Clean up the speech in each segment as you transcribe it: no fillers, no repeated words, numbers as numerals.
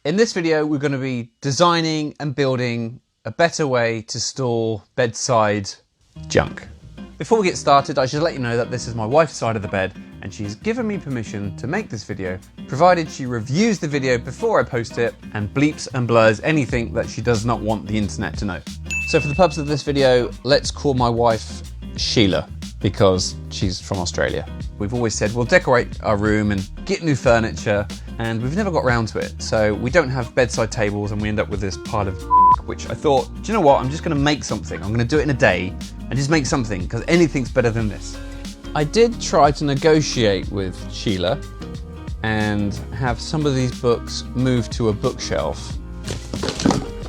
In this video, we're going to be designing and building a better way to store bedside junk. Before we get started, I should let you know that this is my wife's side of the bed and she's given me permission to make this video, provided she reviews the video before I post it and bleeps and blurs anything that she does not want the internet to know. So for the purpose of this video, let's call my wife Sheila because she's from Australia. We've always said we'll decorate our room and get new furniture, and we've never got round to it. So we don't have bedside tables and we end up with this pile of which I thought, do you know what? I'm just gonna make something. I'm gonna do it in a day and just make something because anything's better than this. I did try to negotiate with Sheila and have some of these books moved to a bookshelf,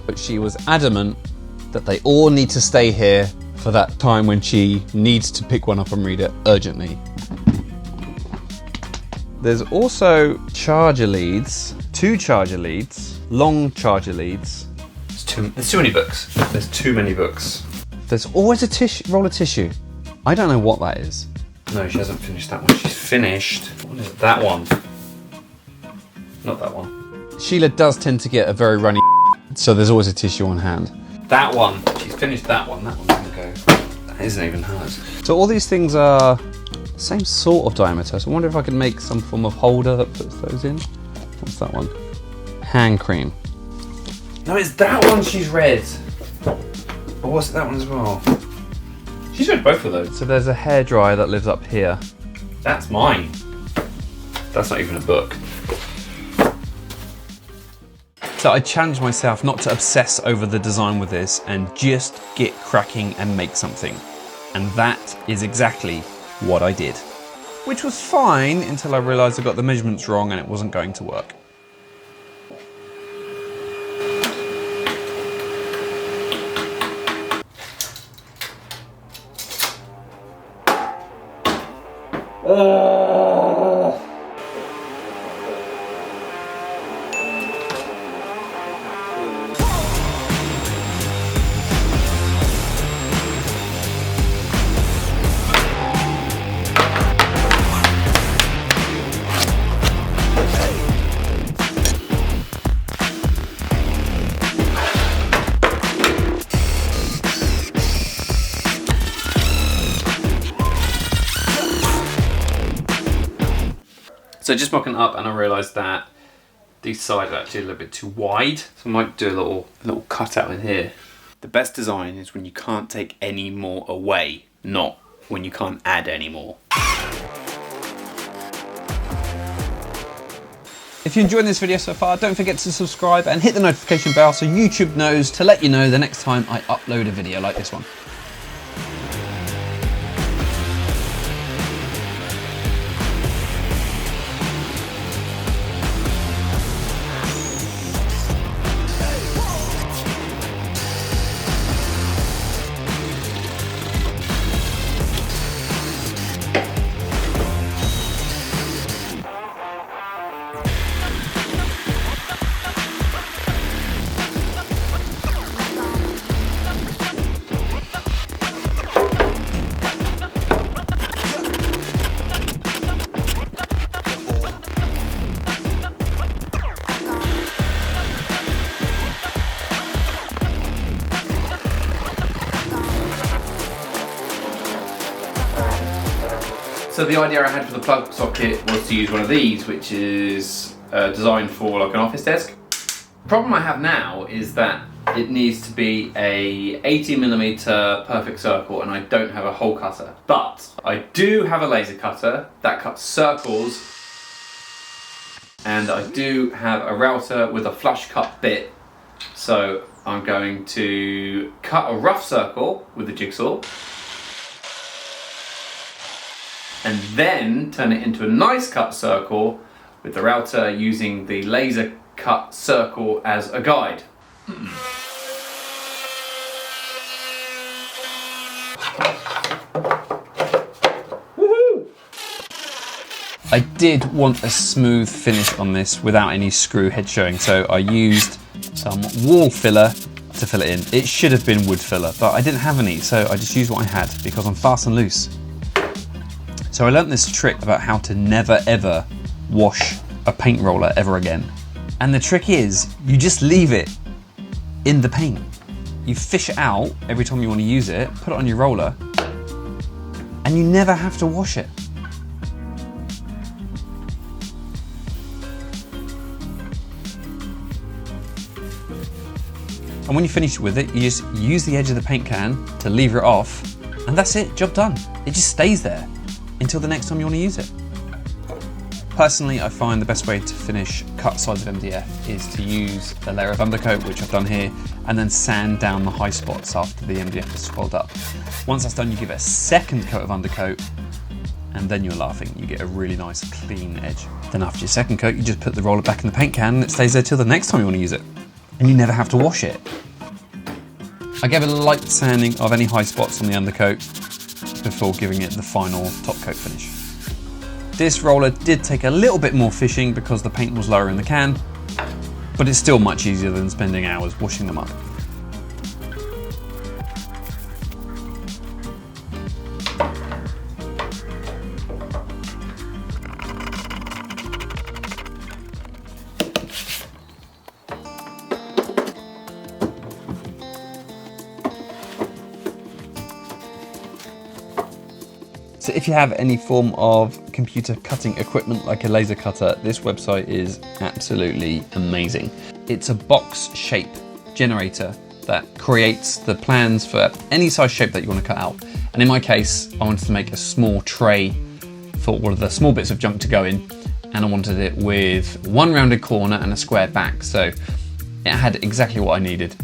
but she was adamant that they all need to stay here for that time when she needs to pick one up and read it urgently. There's also charger leads, 2 charger leads, long charger leads. There's too many books. There's too many books. There's always a roll of tissue. I don't know what that is. No, she hasn't finished that one. She's finished. What is that one? Not that one. Sheila does tend to get a very runny, so there's always a tissue on hand. That one. She's finished that one. That one's gonna go. That isn't even hers. So all these things are the same sort of diameter. So I wonder if I could make some form of holder that puts those in. What's that one? Hand cream. No, it's that one she's read. Or was it that one as well? She's read both of those. So there's a hairdryer that lives up here. That's mine. That's not even a book. So I challenged myself not to obsess over the design with this and just get cracking and make something. And that is exactly what I did. Which was fine until I realised I got the measurements wrong and it wasn't going to work. So just mocking up, and I realised that these sides are actually a little bit too wide. So I might do a little cutout in here. The best design is when you can't take any more away, not when you can't add any more. If you're enjoying this video so far, don't forget to subscribe and hit the notification bell so YouTube knows to let you know the next time I upload a video like this one. So the idea I had for the plug socket was to use one of these, which is designed for like an office desk. The problem I have now is that it needs to be a 80mm perfect circle, and I don't have a hole cutter. But I do have a laser cutter that cuts circles, and I do have a router with a flush cut bit. So I'm going to cut a rough circle with the jigsaw, and then turn it into a nice cut circle with the router using the laser cut circle as a guide. Woohoo! I did want a smooth finish on this without any screw head showing, so I used some wall filler to fill it in. It should have been wood filler, but I didn't have any, so I just used what I had because I'm fast and loose. So I learnt this trick about how to never ever wash a paint roller ever again. And the trick is, you just leave it in the paint. You fish it out every time you want to use it, put it on your roller, and you never have to wash it. And when you finish with it, you just use the edge of the paint can to lever it off, and that's it, job done. It just stays there until the next time you want to use it. Personally, I find the best way to finish cut sides of MDF is to use a layer of undercoat, which I've done here, and then sand down the high spots after the MDF is scrolled up. Once that's done, you give it a second coat of undercoat, and then you're laughing. You get a really nice clean edge. Then after your second coat, you just put the roller back in the paint can and it stays there till the next time you want to use it. And you never have to wash it. I gave it a light sanding of any high spots on the undercoat before giving it the final top coat finish. This roller did take a little bit more fishing because the paint was lower in the can, but it's still much easier than spending hours washing them up. So if you have any form of computer cutting equipment like a laser cutter, this website is absolutely amazing. It's a box shape generator that creates the plans for any size shape that you want to cut out. And in my case, I wanted to make a small tray for all of the small bits of junk to go in, and I wanted it with one rounded corner and a square back, so it had exactly what I needed.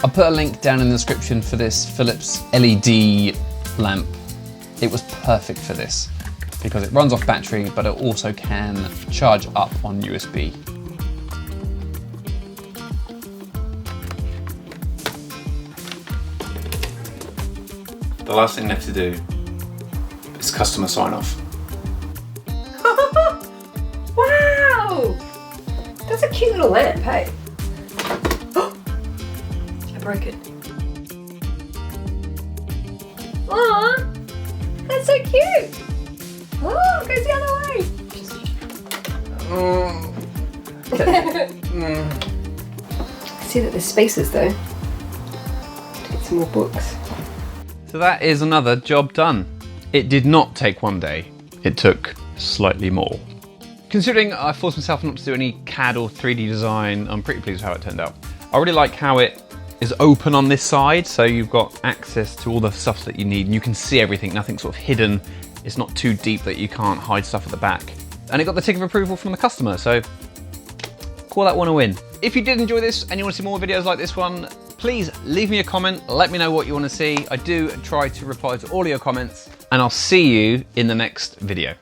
I'll put a link down in the description for this Philips LED lamp. It was perfect for this because it runs off battery, but it also can charge up on USB. The last thing left to do is customer sign off. Wow! That's a cute little lamp, hey? Broke it. Aww, that's so cute. Oh, it goes the other way. I see that there's spaces though. To get some more books. So that is another job done. It did not take one day. It took slightly more. Considering I forced myself not to do any CAD or 3D design, I'm pretty pleased with how it turned out. I really like how it is open on this side, so you've got access to all the stuff that you need and you can see everything, nothing's sort of hidden. It's not too deep that you can't hide stuff at the back. And it got the tick of approval from the customer, so call that one a win. If you did enjoy this and you want to see more videos like this one, please leave me a comment, let me know what you want to see. I do try to reply to all of your comments, and I'll see you in the next video.